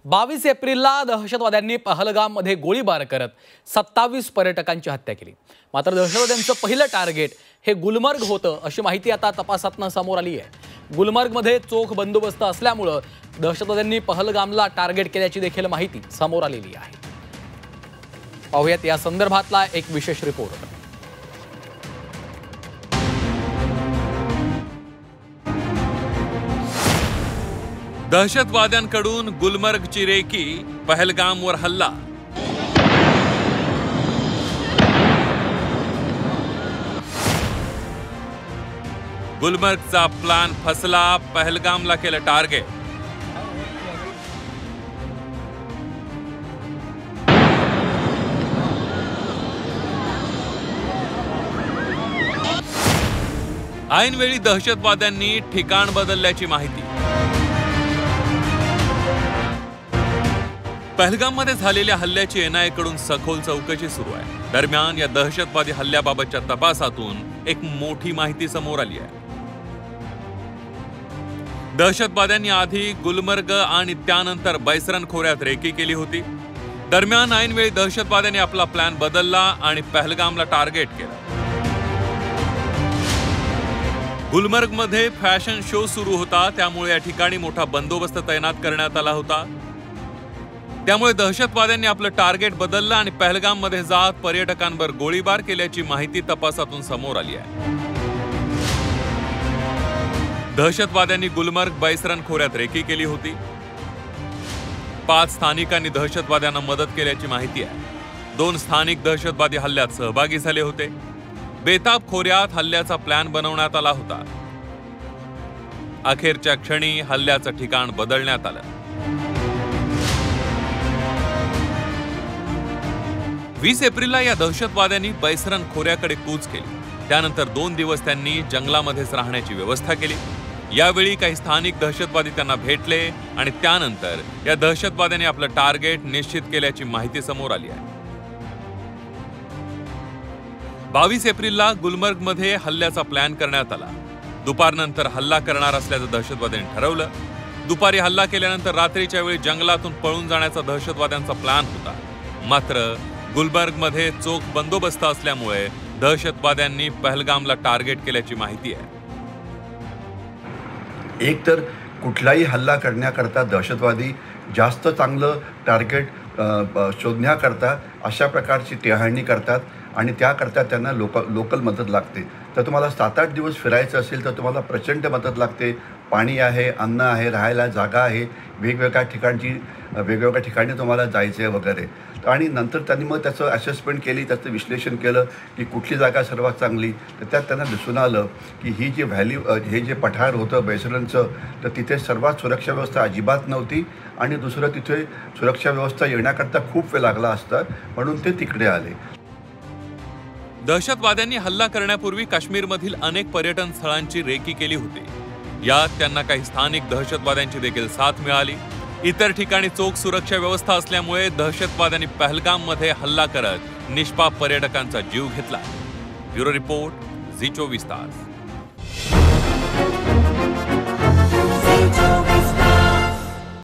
22 एप्रिलला दहशतवाद्यांनी पहलगाममध्ये गोळीबार करत 27 पर्यटकांची हत्या केली। मात्र दहशतवाद्यांचं पहिलं टार्गेट हे गुलमर्ग होतं अशी माहिती आता तपासातून समोर आली आहे। गुलमर्गमध्ये चोख बंदोबस्त असल्यामुळे दहशतवाद्यांनी पहलगामला टार्गेट केल्याची देखील माहिती समोर आलेली आहे। पाहूयात या संदर्भातला एक विशेष रिपोर्ट। दहशतवाद्यांकडून गुलमर्गची रेकी, पहलगामवर हल्ला। गुलमर्गचा प्लान फसला, पहलगामला केलं टार्गेट। ऐनवेळी दहशतवाद्यांनी ठिकाण बदलल्याची माहिती। पहलगाममध्ये झालेल्या हल्ल्याची एनआयए कडून सखोल चौकशी सुरू आहे। दरम्यान या दहशतवादी हल्ल्याबाबतच्या तपासातून एक मोठी माहिती समोर आली आहे। दहशतवाद्यांनी आधी गुलमर्ग आणि त्यानंतर बैसरन खोऱ्यात रेकी केली होती। दरम्यान ऐनवेळी दहशतवाद्यांनी आपला प्लॅन बदलला आणि पहलगामला टार्गेट केलं। गुलमर्गमध्ये फॅशन शो सुरू होता, त्यामुळे या ठिकाणी मोठा बंदोबस्त तैनात करण्यात आला होता। त्यामुळे दहशतवाद्यांनी आपलं टार्गेट बदललं आणि पहलगाममध्ये जात पर्यटकांवर गोळीबार केल्याची माहिती तपासातून समोर आली आहे। दहशतवाद्यांनी गुलमर्ग बैसरन खोऱ्यात रेकी केली होती। 5 स्थानिकांनी दहशतवाद्यांना मदत केल्याची माहिती आहे। 2 स्थानिक दहशतवादी हल्ल्यात सहभागी झाले होते। बेताब खोऱ्यात हल्ल्याचा प्लॅन बनवण्यात आला होता। अखेरच्या क्षणी हल्ल्याचं ठिकाण बदलण्यात आलं। 20 एप्रिलला या दहशतवाद्यांनी बैसरन खोऱ्याकडे कूच केली। त्यानंतर 2 दिवस त्यांनी जंगलामध्येच राहण्याची व्यवस्था केली। यावेळी काही स्थानिक दहशतवादी त्यांना भेटले आणि त्यानंतर या दहशतवाद्यांनी आपलं टार्गेट निश्चित केल्याची माहिती समोर आली आहे। 22 एप्रिलला गुलमर्गमध्ये हल्ल्याचा प्लॅन करण्यात आला। दुपारनंतर हल्ला करणार असल्याचं दहशतवाद्यांनी ठरवलं। दुपारी हल्ला केल्यानंतर रात्रीच्या वेळी जंगलातून पळून जाण्याचा दहशतवाद्यांचा प्लॅन होता। मात्र गुलमर्गमध्ये चोख बंदोबस्त असल्यामुळे दहशतवाद्यांनी पहलगामला टार्गेट केल्याची माहिती आहे। एक तर कुठलाही हल्ला करण्याकरता दहशतवादी जास्त चांगलं टार्गेट शोधण्याकरता अशा प्रकारची टेहाळणी करतात आणि त्याकरता त्यांना लोकल मदत लागते। तर तुम्हाला 7-8 दिवस फिरायचं असेल तर तुम्हाला प्रचंड मदत लागते। पाणी आहे, अन्न आहे, राहायला जागा आहे, वेगवेगळ्या ठिकाणी तुम्हाला जायचं आहे वगैरे। आणि नंतर त्यांनी मग त्याचं असेसमेंट केली, त्याचं विश्लेषण केलं की कुठली जागा सर्वात चांगली। तर त्यात त्यांना दिसून आलं की ही जी हे जे पठार होतं बैसरनचं, तर तिथे सर्वात सुरक्षा व्यवस्था अजिबात नव्हती आणि दुसरं तिथे सुरक्षा व्यवस्था येण्याकरता खूप वेळ लागला असता, म्हणून ते तिकडे आले। दहशतवाद्यांनी हल्ला करण्यापूर्वी काश्मीरमधील अनेक पर्यटन स्थळांची रेकी केली होती। यात त्यांना काही स्थानिक दहशतवाद्यांची देखील साथ मिळाली। इतर ठिकाणी चोख सुरक्षा व्यवस्था असल्यामुळे दहशतवाद्यांनी पहलगाममध्ये हल्ला करत निष्पाप पर्यटकांचा जीव घेतला। ब्युरो रिपोर्ट, झी 24 तास।